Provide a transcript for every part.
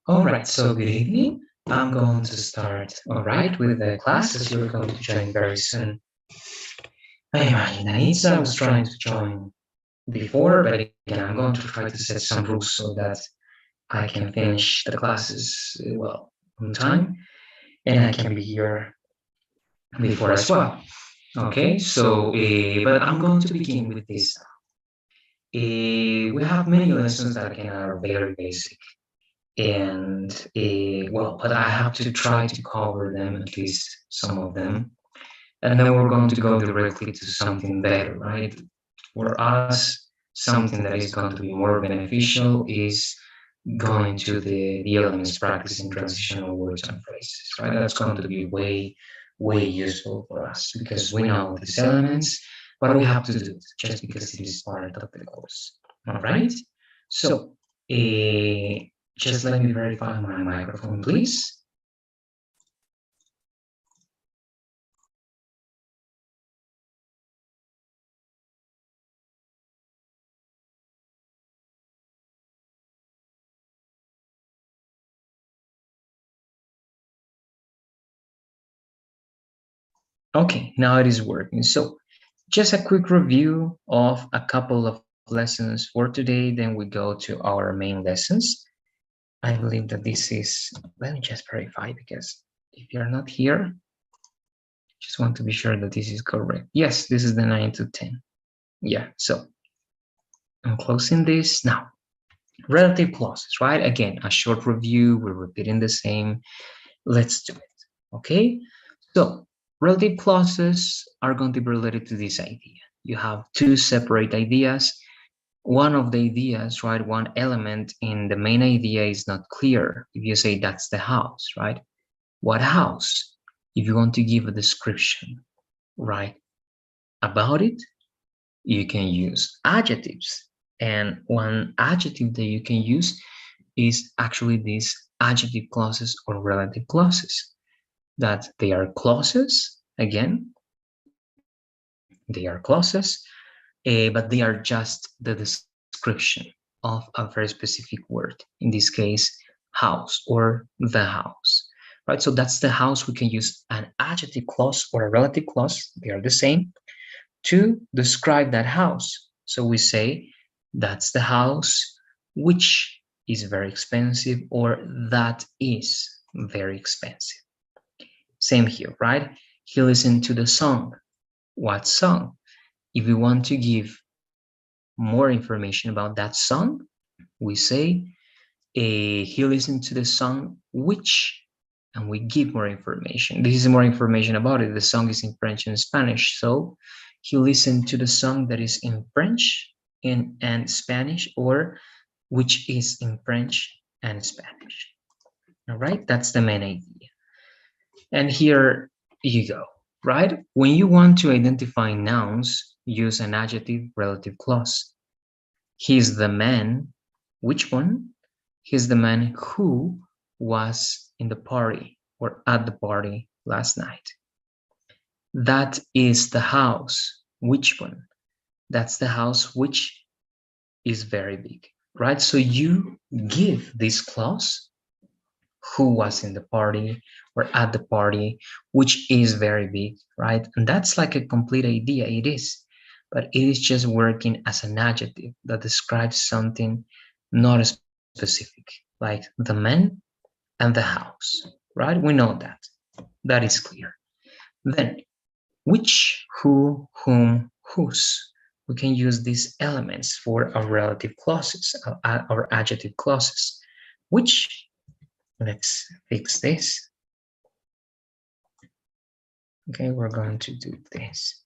All right, so good evening. I'm going to start, all right, with the classes you're going to join very soon. I imagine Anitza was trying to join before, but again, I'm going to try to set some rules so that I can finish the classes, well, on time, and I can be here before as well. Okay, so, but I'm going to begin with this. We have many lessons that again are very basic. And well, but I have to try to cover them, at least some of them, and then we're going to go directly to something better, right? For us, something that is going to be more beneficial is going to the elements practicing transitional words and phrases, right? That's going to be way useful for us because we know these elements, but we have to do it just because it is part of the course. All right, so uh, just let me verify my microphone, please. Okay, now it is working. So just a quick review of a couple of lessons for today, then we go to our main lessons. I believe that this is, let me just verify because if you're not here, just want to be sure that this is correct. Yes, this is the 9 to 10. Yeah, so I'm closing this now. Relative clauses, right? Again, a short review, we're repeating the same. Let's do it, okay? So relative clauses are going to be related to this idea. You have two separate ideas. One of the ideas, right, one element in the main idea is not clear. If you say that's the house, right? What house? If you want to give a description, right, about it, you can use adjectives. And one adjective that you can use is actually these adjective clauses or relative clauses. That they are clauses, again, they are clauses, but they are just the description of a very specific word, in this case, house or the house, right? So that's the house. We can use an adjective clause or a relative clause, they are the same, to describe that house. So we say, that's the house which is very expensive, or that is very expensive. Same here, right? He listened to the song. What song? If we want to give more information about that song, we say he listened to the song which, and we give more information. This is more information about it. The song is in French and Spanish, so he listened to the song that is in French and Spanish, or which is in French and Spanish. All right, that's the main idea. And here you go, right? When you want to identify nouns, use an adjective relative clause. He's the man. Which one? He's the man who was in the party or at the party last night. That is the house. Which one? That's the house which is very big, right? So you give this clause, who was in the party or at the party, which is very big, right? And that's like a complete idea. It is, but it is just working as an adjective that describes something not specific, like the man and the house, right? We know that. That is clear. Then, which, who, whom, whose. We can use these elements for our relative clauses, our adjective clauses. Which, let's fix this. Okay, we're going to do this.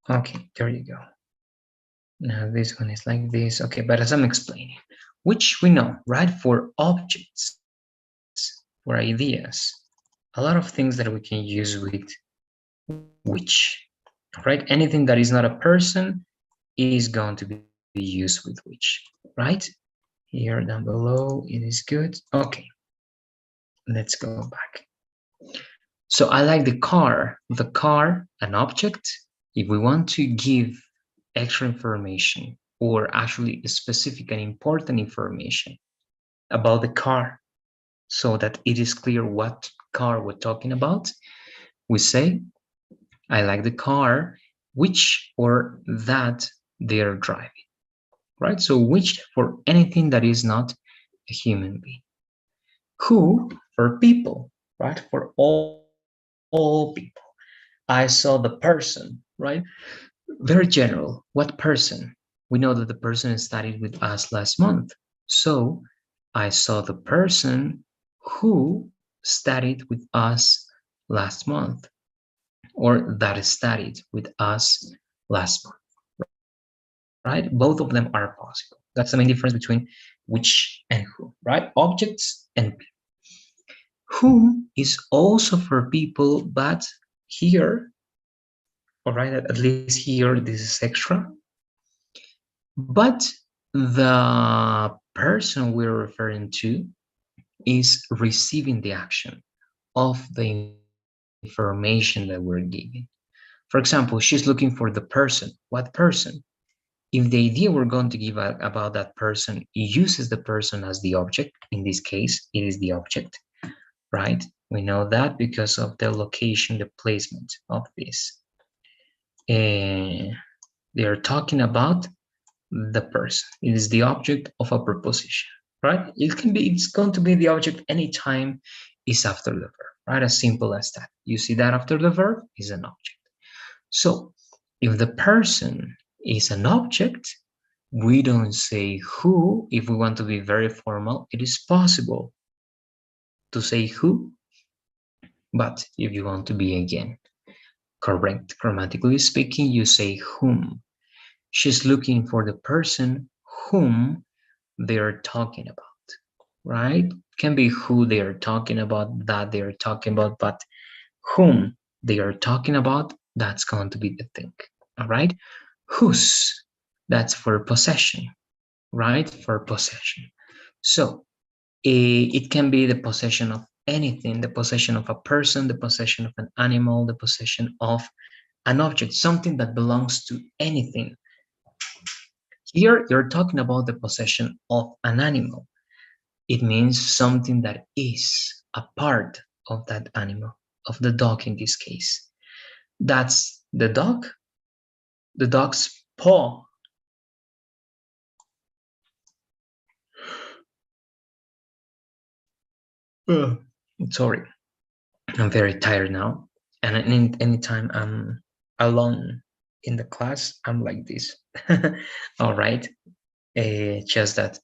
Okay, there you go. Now this one is like this. Okay, but as I'm explaining, which we know, right? For objects, for ideas, a lot of things that we can use with which, right? Anything that is not a person is going to be used with which, right? Here down below, it is good. Okay, let's go back. So I like the car, an object. If we want to give extra information or actually specific and important information about the car so that it is clear what car we're talking about, we say, I like the car which or that they are driving, right? So which for anything that is not a human being. Who for people, right? For all people. I saw the person, right? Very general. What person? We know that the person studied with us last month. So I saw the person who studied with us last month, or that studied with us last month, right? Both of them are possible. That's the main difference between which and who, right? Objects and people. Whom is also for people, but here, all right, at least here, this is extra. But the person we're referring to is receiving the action of the information that we're giving. For example, she's looking for the person. What person? If the idea we're going to give about that person uses the person as the object, in this case, it is the object, right? We know that because of the location, the placement of this. They are talking about the person. It is the object of a proposition, right? It's going to be the object anytime is after the verb, right? As simple as that. You see that after the verb is an object. So if the person is an object, we don't say who. If we want to be very formal, it is possible to say who, but if you want to be again correct grammatically speaking, you say whom. She's looking for the person whom they are talking about, right? Can be who they are talking about, that they are talking about, but whom they are talking about, that's going to be the thing, all right? Whose, that's for possession, right? For possession. So it can be the possession of anything, the possession of a person, the possession of an animal, the possession of an object, something that belongs to anything. Here, you're talking about the possession of an animal. It means something that is a part of that animal, of the dog in this case. That's the dog's paw. Sorry, I'm very tired now. And anytime I'm alone in the class, I'm like this. All right. Just that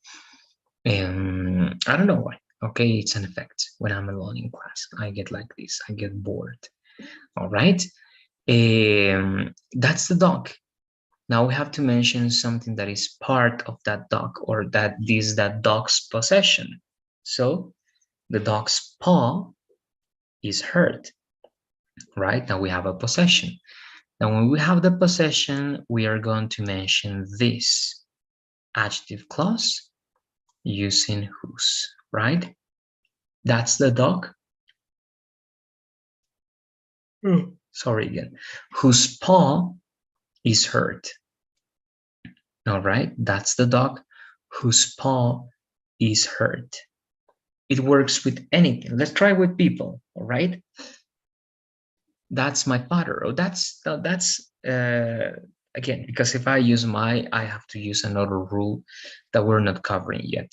I don't know why. Okay, it's an effect. When I'm alone in class, I get like this. I get bored. All right. That's the dog. Now we have to mention something that is part of that dog, or that is that dog's possession. So the dog's paw is hurt, right? Now we have a possession. Now when we have the possession, we are going to mention this adjective clause using whose, right? That's the dog. Sorry again. Whose paw is hurt. All right, that's the dog whose paw is hurt. It works with anything. Let's try with people. All right. That's my father. Oh, that's again, because if I use my, I have to use another rule that we're not covering yet.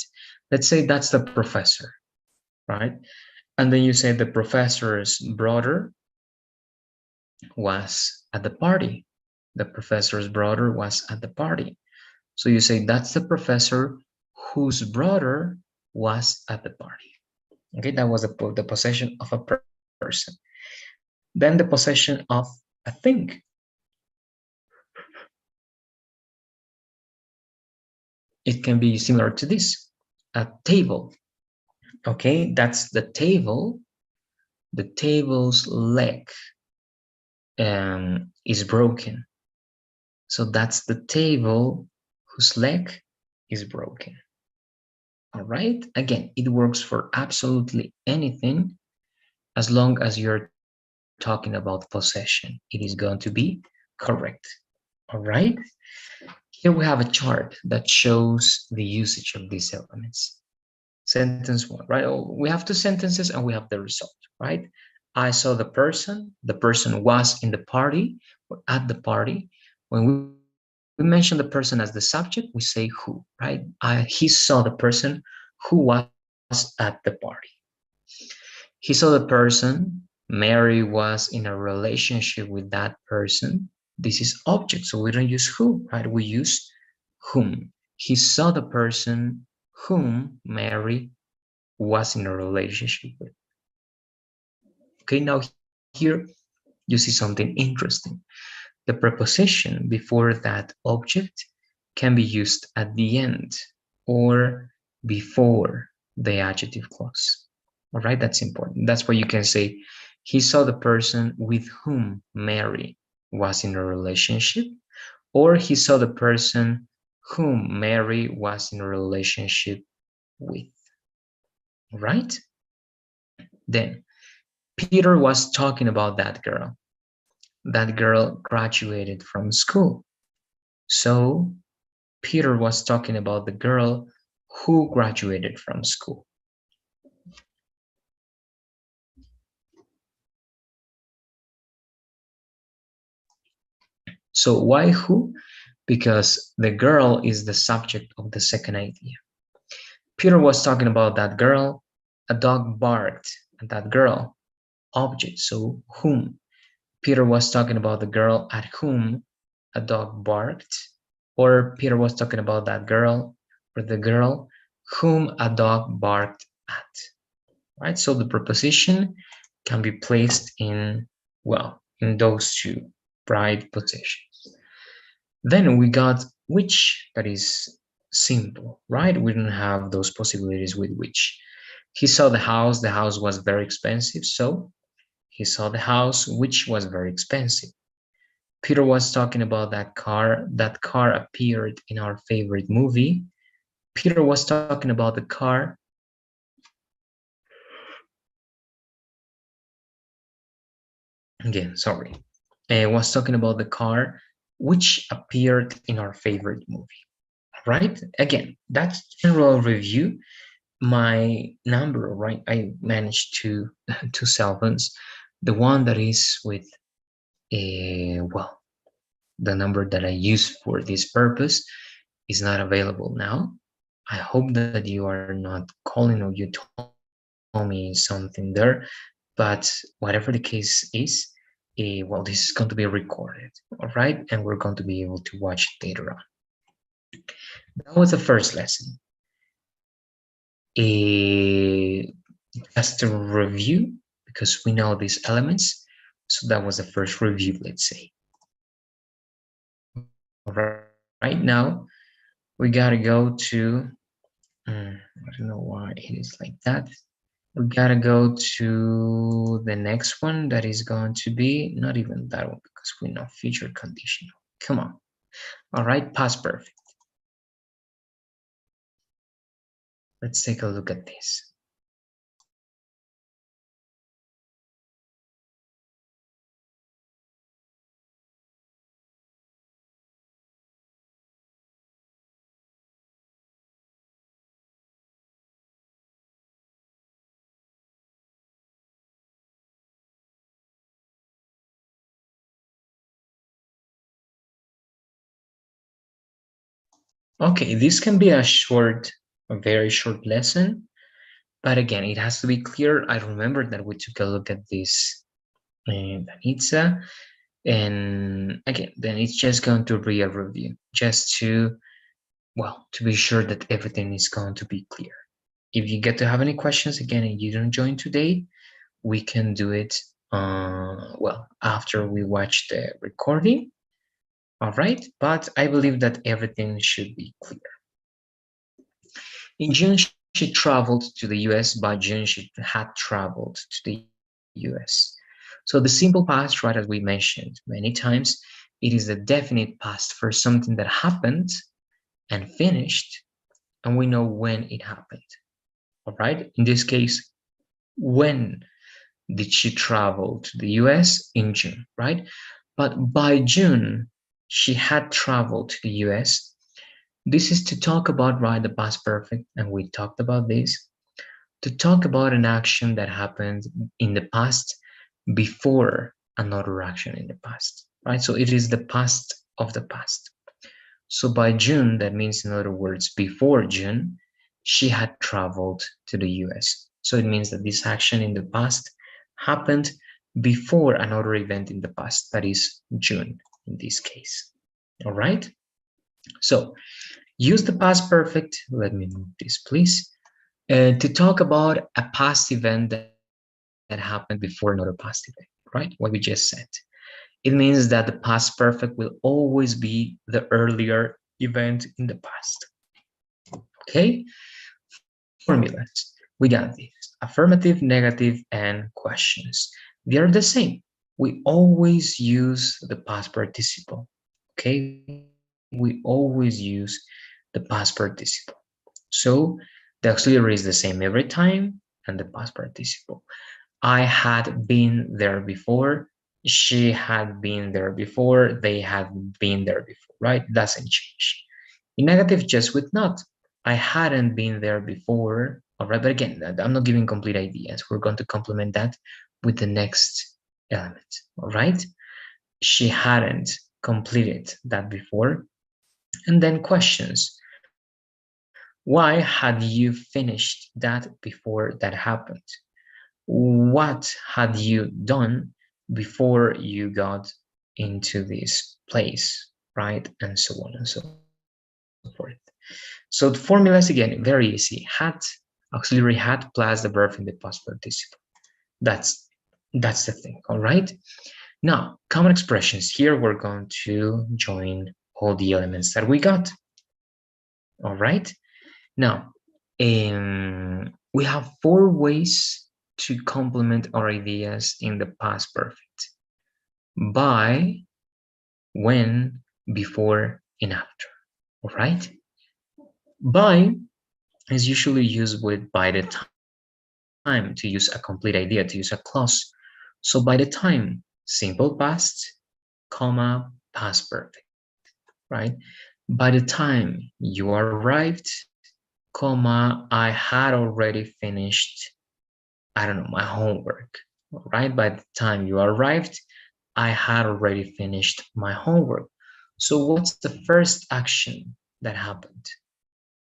Let's say that's the professor, right? And then you say the professor's brother was at the party. The professor's brother was at the party. So you say that's the professor whose brother was at the party. Okay, that was the possession of a person. Then the possession of a thing. It can be similar to this, a table. Okay, that's the table. The table's leg is broken. So that's the table whose leg is broken. All right, again, it works for absolutely anything as long as you're talking about possession. It is going to be correct. All right. Here we have a chart that shows the usage of these elements. Sentence one, right? We have two sentences and we have the result, right? I saw the person was in the party or at the party. When we mention the person as the subject, we say who, right? He saw the person who was at the party. He saw the person, Mary was in a relationship with that person. This is object, so we don't use who, right? We use whom. He saw the person whom Mary was in a relationship with. Okay, now here you see something interesting. The preposition before that object can be used at the end or before the adjective clause. All right, that's important. That's why you can say, he saw the person with whom Mary was in a relationship, or he saw the person whom Mary was in a relationship with. All right? Then Peter was talking about that girl. That girl graduated from school. So Peter was talking about the girl who graduated from school. So why who? Because the girl is the subject of the second idea. Peter was talking about that girl, a dog barked at that girl, object, so whom. Peter was talking about the girl at whom a dog barked, or Peter was talking about that girl or the girl whom a dog barked at. Right? So the preposition can be placed in, well, in those two right positions. Then we got which, that is simple, right? We don't have those possibilities with which. He saw the house was very expensive, so he saw the house, which was very expensive. Peter was talking about that car appeared in our favorite movie. Peter was talking about the car again, sorry, was talking about the car which appeared in our favorite movie, right? Again, that's general review. My number, right? I managed to two cell phones. The one that is with a, well, the number that I use for this purpose is not available now. I hope that you are not calling or you told me something there, but whatever the case is, well, this is going to be recorded, all right? And we're going to be able to watch it later on. That was the first lesson. Just a review, because we know these elements. So that was the first review, let's say. All right, now we gotta go to, I don't know why it is like that. We gotta go to the next one that is going to be not even that one because we know future conditional. Come on. All right, past perfect. Let's take a look at this. Okay, this can be a very short lesson, but again, it has to be clear. I remember that we took a look at this Danitza, and again, then it's just going to be a review, just to, well, to be sure that everything is going to be clear. If you get to have any questions again and you don't join today, we can do it, well, after we watch the recording. All right, but I believe that everything should be clear. In June, she traveled to the US. By June, she had traveled to the US. So the simple past, right, as we mentioned many times, it is the definite past for something that happened and finished, and we know when it happened. All right, in this case, when did she travel to the US? In June, right? But by June, she had traveled to the US This is to talk about, right, the past perfect, and we talked about this, to talk about an action that happened in the past before another action in the past, right? So it is the past of the past. So by June, that means, in other words, before June, she had traveled to the US. So it means that this action in the past happened before another event in the past, that is June in this case. All right? So use the past perfect. Let me move this, please. To talk about a past event that happened before another past event, right? What we just said. It means that the past perfect will always be the earlier event in the past. Okay? Formulas. We got this. Affirmative, negative, and questions. They are the same. We always use the past participle. Okay? We always use the past participle. So the auxiliary is the same every time, and the past participle. I had been there before. She had been there before. They had been there before, right? Doesn't change. In negative, just with not. I hadn't been there before. All right, but again, I'm not giving complete ideas. We're going to complement that with the next element. All right. She hadn't completed that before. And then questions. Why had you finished that before that happened? What had you done before you got into this place, right? And so on and so forth. So the formulas, again, very easy. Had, auxiliary had plus the verb in the past participle. That's that's the thing, all right? Now, common expressions. Here we're going to join all the elements that we got, all right? Now, we have 4 ways to complement our ideas in the past perfect: by, when, before, and after. All right? By is usually used with by the time to use a complete idea, to use a clause. So by the time, simple past, comma, past perfect, right? By the time you arrived, comma, I had already finished, I don't know, my homework, right? By the time you arrived, I had already finished my homework. So what's the first action that happened,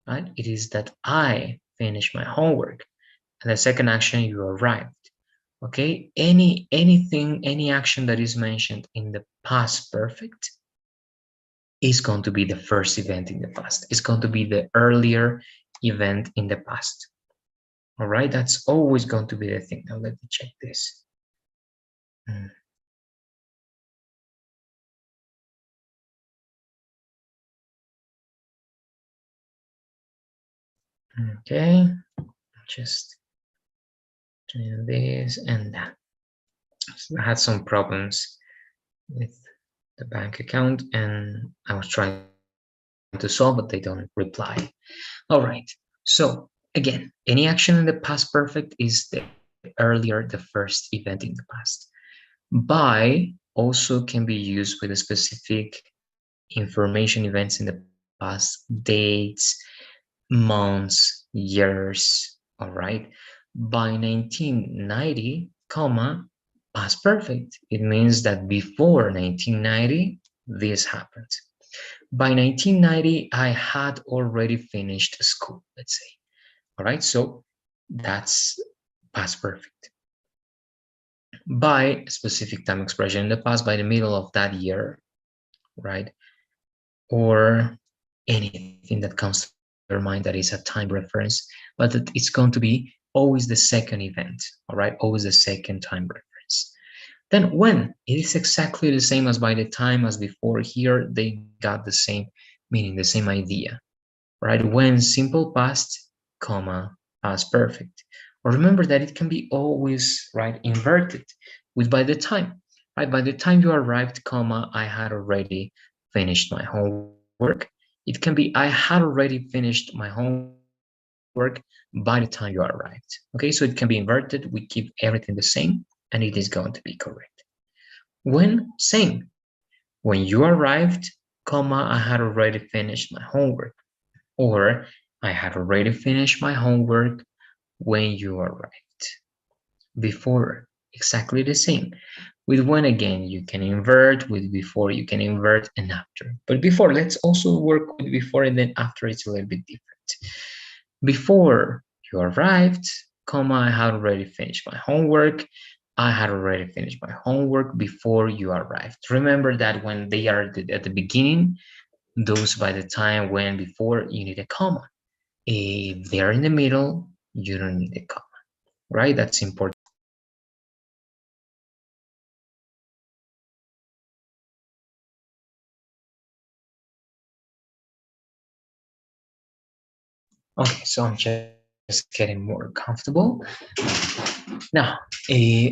right? It is that I finished my homework. And the second action, you arrived. Okay, any action that is mentioned in the past perfect is going to be the first event in the past. It's going to be the earlier event in the past. All right, that's always going to be the thing. Now let me check this. Okay, just doing this and that. So I had some problems with the bank account and I was trying to solve, but they don't reply. All right, so again, any action in the past perfect is the earlier, the first event in the past. By also can be used with a specific information events in the past, dates, months, years, all right? By 1990, comma, past perfect. It means that before 1990, this happened. By 1990, I had already finished school, let's say. All right, so that's past perfect. By a specific time expression in the past, by the middle of that year, right? Or anything that comes to your mind that is a time reference, but that it's going to be always the second event, all right? Always the second time reference. Then when, it is exactly the same as by the time as before. Here they got the same meaning, the same idea, right? When, simple past, comma, past perfect. Or remember that it can be always, right, inverted with by the time, right? By the time you arrived, comma, I had already finished my homework. It can be I had already finished my homework by the time you arrived. Okay, so it can be inverted. We keep everything the same and it is going to be correct. When, same. When you arrived, comma, I had already finished my homework. or I had already finished my homework when you arrived. Before, exactly the same. With when again, you can invert, with before you can invert, and after. But before, let's also work with before, and then after it's a little bit different. Before you arrived, comma, I had already finished my homework. I had already finished my homework before you arrived. Remember that when they are at the beginning, those by the time when before, you need a comma. If they're in the middle, you don't need a comma, right? That's important. Okay, so I'm just getting more comfortable. Now,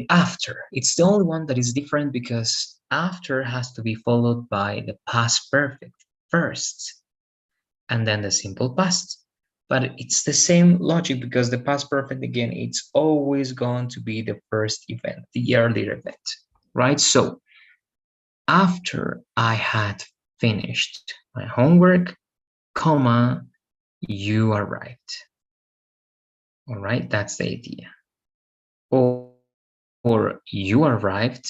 after, it's the only one that is different because after has to be followed by the past perfect first, and then the simple past. But it's the same logic because the past perfect, again, it's always going to be the first event, the earlier event, right? So after I had finished my homework, comma, you arrived. All right, that's the idea. Or you arrived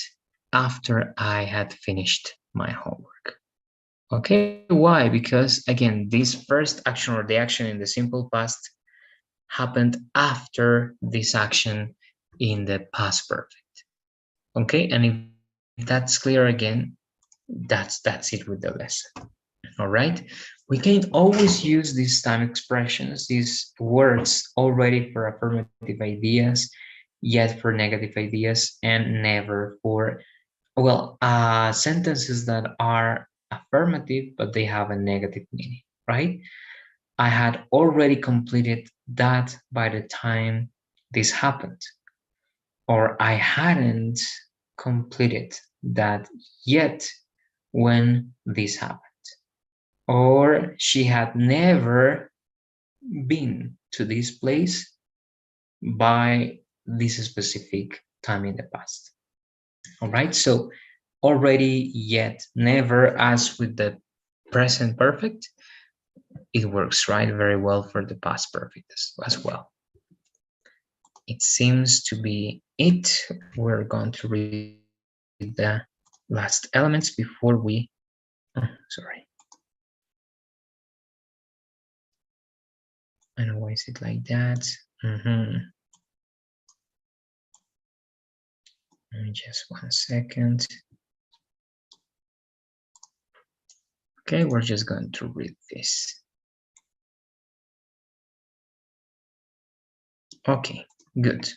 after I had finished my homework. Okay, why? Because again, this first action or the action in the simple past happened after this action in the past perfect. Okay, and if that's clear again, that's it with the lesson. All right, we can always use these time expressions, these words already for affirmative ideas, yet for negative ideas, and never for, well, sentences that are affirmative but they have a negative meaning, right? I had already completed that by the time this happened, or I hadn't completed that yet when this happened, or she had never been to this place by this specific time in the past. All right, so already, yet, never, as with the present perfect, it works, right, very well for the past perfect as well. It seems to be it. We're going to read the last elements before we, sorry. I know why is it like that. Just 1 second. Okay, we're just going to read this. Okay, good.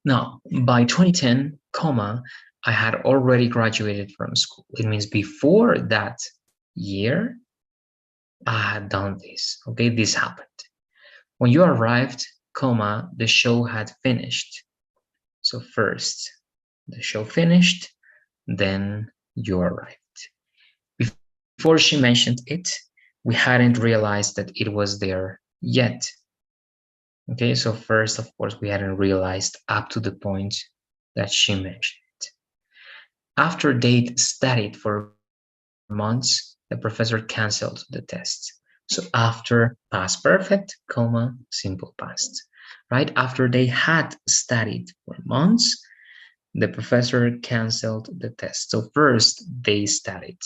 Now, by 2010, comma, I had already graduated from school. It means before that year, I had done this. Okay, this happened. When you arrived, comma, the show had finished. So first, the show finished, then you arrived. Before she mentioned it, we hadn't realized that it was there yet. Okay, so first, of course, we hadn't realized up to the point that she mentioned it. After they'd studied for months, the professor canceled the test. So after past perfect, comma, simple past, right? After they had studied for months, the professor canceled the test. So first they studied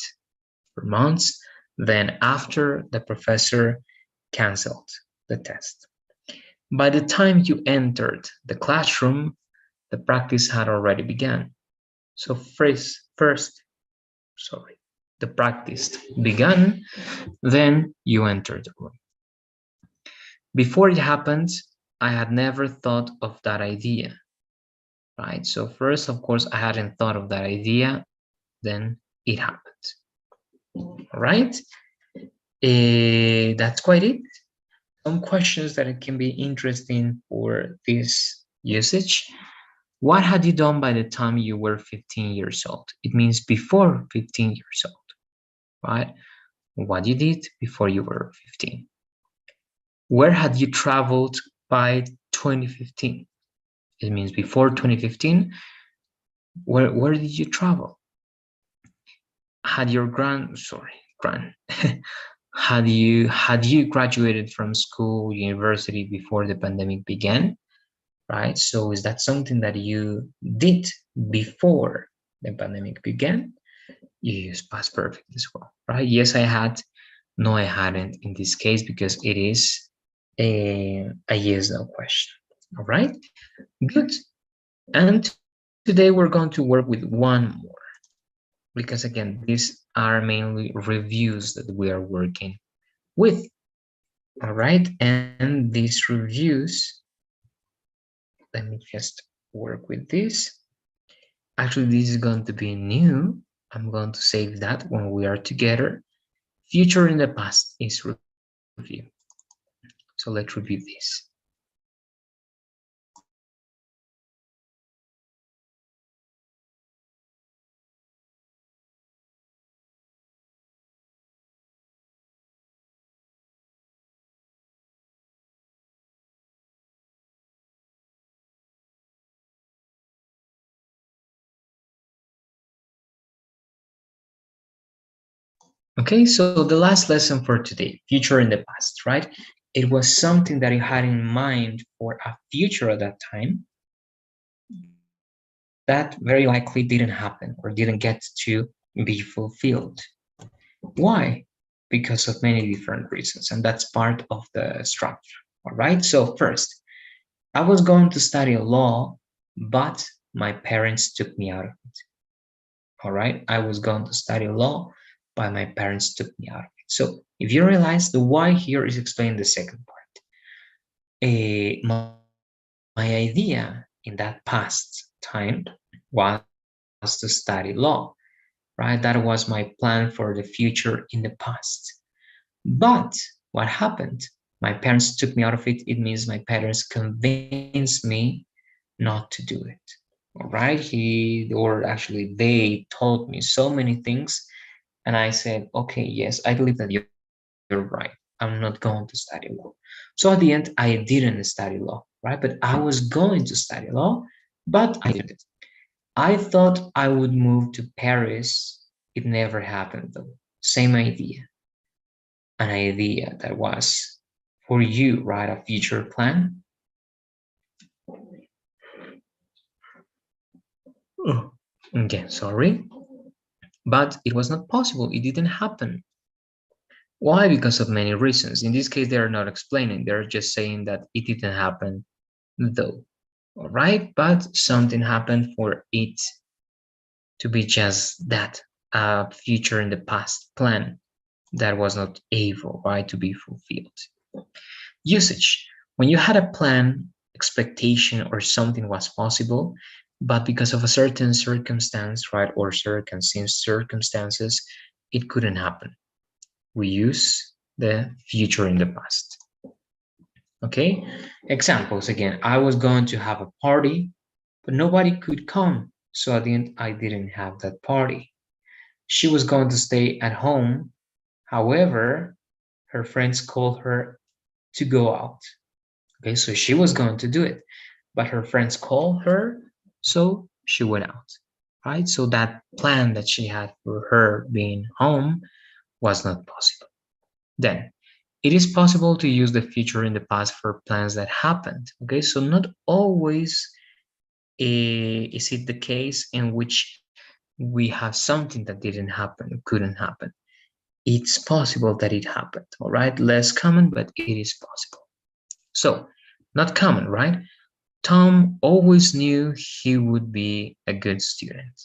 for months, then after the professor canceled the test. By the time you entered the classroom, the practice had already begun. So first, the practice began, then you entered the room. Before it happened, I had never thought of that idea, right? So first, of course, I hadn't thought of that idea, then it happened. All right, that's quite it. Some questions that it can be interesting for this usage. What had you done by the time you were 15 years old? It means before 15 years old, right? What you did before you were 15. Where had you traveled by 2015? It means before 2015, where did you travel? Had your Grant. Had you graduated from school, university before the pandemic began, right? So is that something that you did before the pandemic began? You use past perfect as well, right? Yes, I had. No, I hadn't in this case because it is a yes no question. All right, good. And today we're going to work with one more because again, these are mainly reviews that we are working with. All right, and these reviews, let me just work with this. Actually, this is going to be new. I'm going to save that when we are together. Future in the past is review. So let's review this. Okay, so the last lesson for today, future in the past, right? It was something that you had in mind for a future at that time that very likely didn't happen or didn't get to be fulfilled. Why? Because of many different reasons, and that's part of the structure. All right, so first, I was going to study law, but my parents took me out of it. All right, I was going to study law, but my parents took me out of it. So if you realize, the why here is explained in the second part. My idea in that past time was to study law, right? That was my plan for the future in the past. But what happened? My parents took me out of it. It means my parents convinced me not to do it. All right, actually they told me so many things, and I said, okay, yes, I believe that you're right. I'm not going to study law. So at the end, I didn't study law, right? But I was going to study law, but I didn't. I thought I would move to Paris. It never happened though. Same idea, an idea that was for you, right? A future plan. Oh, okay, sorry. But it was not possible. It didn't happen. Why? Because of many reasons. In this case, they are not explaining. They're just saying that it didn't happen though. All right, but something happened for it to be just that, a future in the past plan that was not able, right, to be fulfilled. Usage. When you had a plan, expectation, or something was possible, but because of a certain circumstance, right, or circumstances, it couldn't happen. We use the future in the past. Okay, examples again. I was going to have a party, but nobody could come. So at the end, I didn't have that party. She was going to stay at home. However, her friends called her to go out. Okay, so she was going to do it, but her friends called her, so she went out. Right? So that plan that she had for her being home was not possible. Then, it is possible to use the future in the past for plans that happened. Okay, so not always is it the case in which we have something that didn't happen, couldn't happen. It's possible that it happened, all right? Less common, but it is possible. So, not common, right? Tom always knew he would be a good student.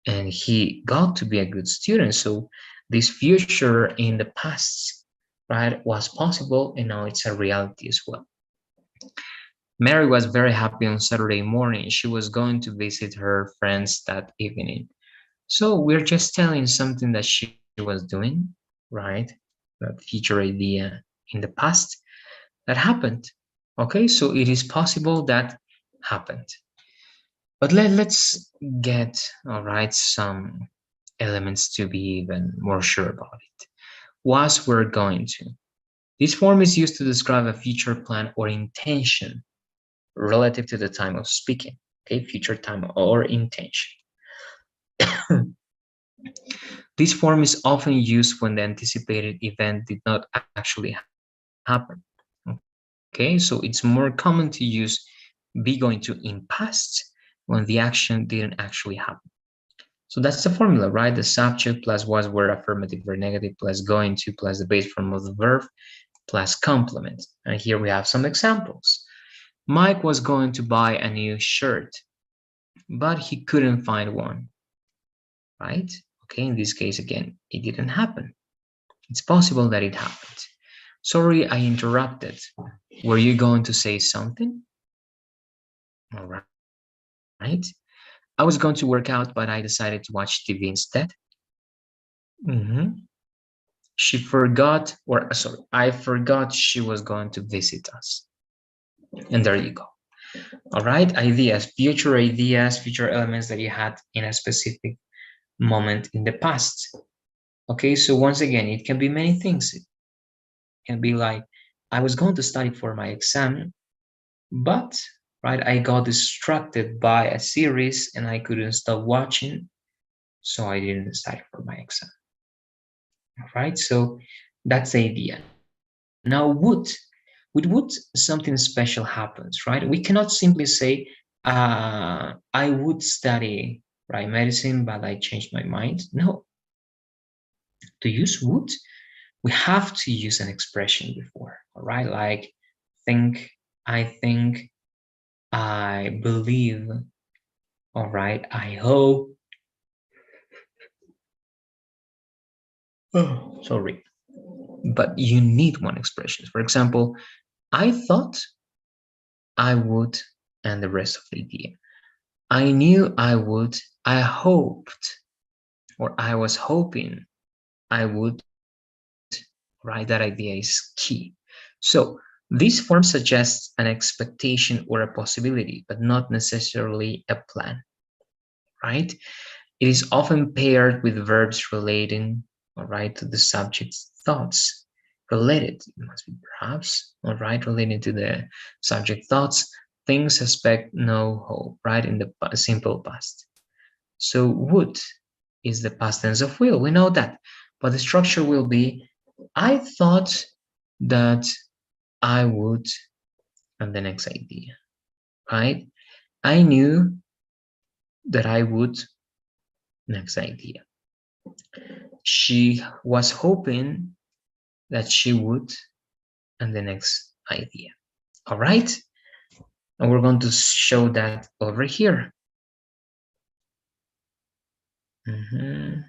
And he got to be a good student. So, this future in the past, right, was possible, and now it's a reality as well. Mary was very happy on Saturday morning. She was going to visit her friends that evening. So we're just telling something that she was doing, right? That future idea in the past that happened. Okay, so it is possible that happened. But let's get, all right, some elements to be even more sure about it. Was we're going to. This form is used to describe a future plan or intention relative to the time of speaking. Okay, future time or intention. This form is often used when the anticipated event did not actually happen. Okay, so it's more common to use be going to in past when the action didn't actually happen. So that's the formula, right? The subject plus was, were, affirmative or negative, plus going to, plus the base form of the verb, plus complement. And here we have some examples. Mike was going to buy a new shirt, but he couldn't find one, right? Okay, in this case, again, it didn't happen. It's possible that it happened. Sorry, I interrupted. Were you going to say something? All right. I was going to work out, but I decided to watch TV instead. Mhm. She forgot, or sorry, I forgot she was going to visit us. And there you go. All right, ideas, future elements that you had in a specific moment in the past. Okay, so once again, it can be many things. It can be like, I was going to study for my exam, but right, I got distracted by a series and I couldn't stop watching, so I didn't study for my exam. All right, so that's the idea. Now, with would something special happens, right? We cannot simply say, I would study right medicine, but I changed my mind. No, to use would, we have to use an expression before, all right? Like think, I think, I believe, all right, I hope. Oh, sorry. But you need one expression. For example, I thought I would, and the rest of the idea. I knew I would, I hoped, or I was hoping I would, right? That idea is key. So this form suggests an expectation or a possibility, but not necessarily a plan, right? It is often paired with verbs relating, all right, to the subject's thoughts. Related, it must be perhaps, all right, related to the subject thoughts, things, expect, no hope, right, in the simple past. So would is the past tense of will, we know that, but the structure will be, I thought that I would, and the next idea, right? I knew that I would, next idea. She was hoping that she would, and the next idea. All right? And we're going to show that over here. Mm-hmm.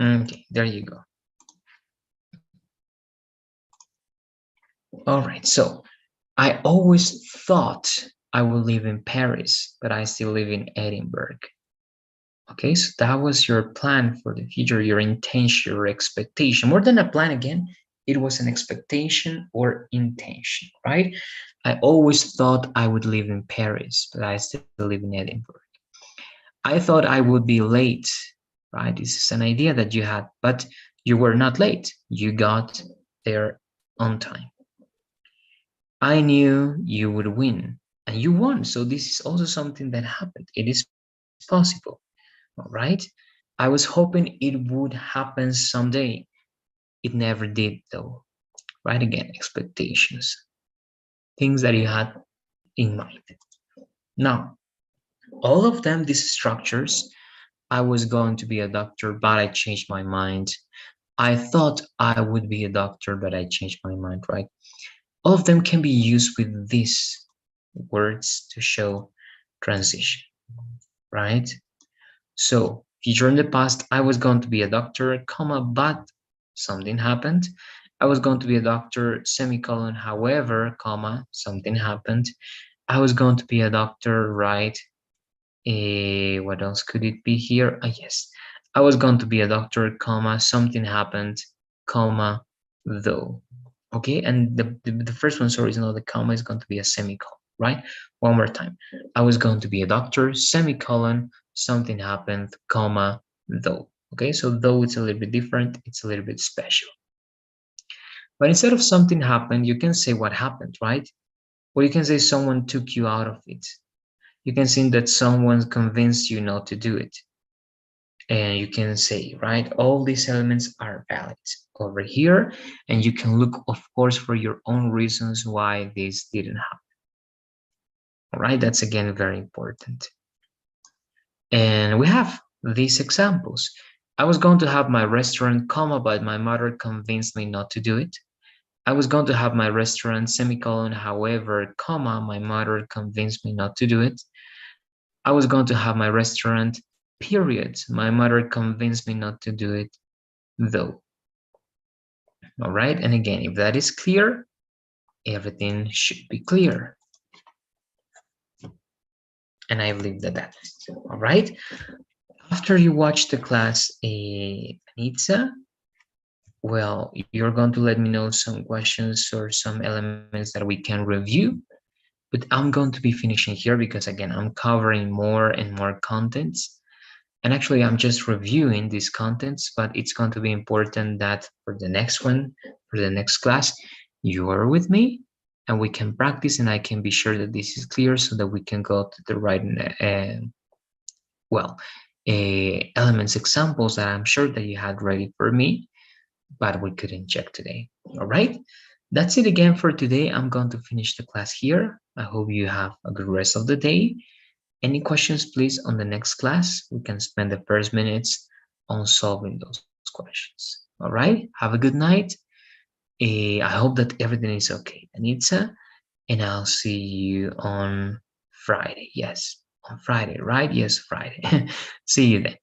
Okay, there you go. All right, so I always thought I would live in Paris, but I still live in Edinburgh. Okay, so that was your plan for the future, your intention, your expectation. More than a plan, again, it was an expectation or intention, right? I always thought I would live in Paris, but I still live in Edinburgh. I thought I would be late, right? This is an idea that you had, but you were not late. You got there on time. I knew you would win, and you won. So this is also something that happened. It is possible, all right? I was hoping it would happen someday. It never did, though, right? Again, expectations, things that you had in mind. Now, all of them, these structures, I was going to be a doctor, but I changed my mind. I thought I would be a doctor, but I changed my mind, right? All of them can be used with these words to show transition, right? So, future in the past, I was going to be a doctor, comma, but something happened. I was going to be a doctor, semicolon, however, comma, something happened. I was going to be a doctor, right? What else could it be here? Yes, I was going to be a doctor, comma, something happened, comma, though. Okay, and the first one, sorry, is not the comma, is going to be a semicolon, right? One more time. I was going to be a doctor, semicolon, something happened, comma, though. Okay, so though it's a little bit different, it's a little bit special. But instead of something happened, you can say what happened, right? or you can say someone took you out of it. You can say that someone convinced you not to do it. And you can say, right, all these elements are valid over here, and you can look, of course, for your own reasons why this didn't happen. All right, that's again very important. And we have these examples. I was going to have my restaurant, comma, but my mother convinced me not to do it. I was going to have my restaurant, semicolon, however, comma, my mother convinced me not to do it. I was going to have my restaurant, period. My mother convinced me not to do it, though. All right, and again, if that is clear, everything should be clear. And I believe that is. All right, after you watch the class, Anitza, well, you're going to let me know some questions or some elements that we can review. But I'm going to be finishing here because, again, I'm covering more and more contents. And actually, I'm just reviewing these contents, but it's going to be important that for the next one, for the next class, you are with me and we can practice, and I can be sure that this is clear so that we can go to the right, elements examples that I'm sure that you had ready for me, but we couldn't check today. All right. That's it again for today. I'm going to finish the class here. I hope you have a good rest of the day. Any questions, please, on the next class? We can spend the first minutes on solving those questions. All right, have a good night. I hope that everything is okay, Anitza, and I'll see you on Friday. Yes, on Friday, right? Yes, Friday. See you then.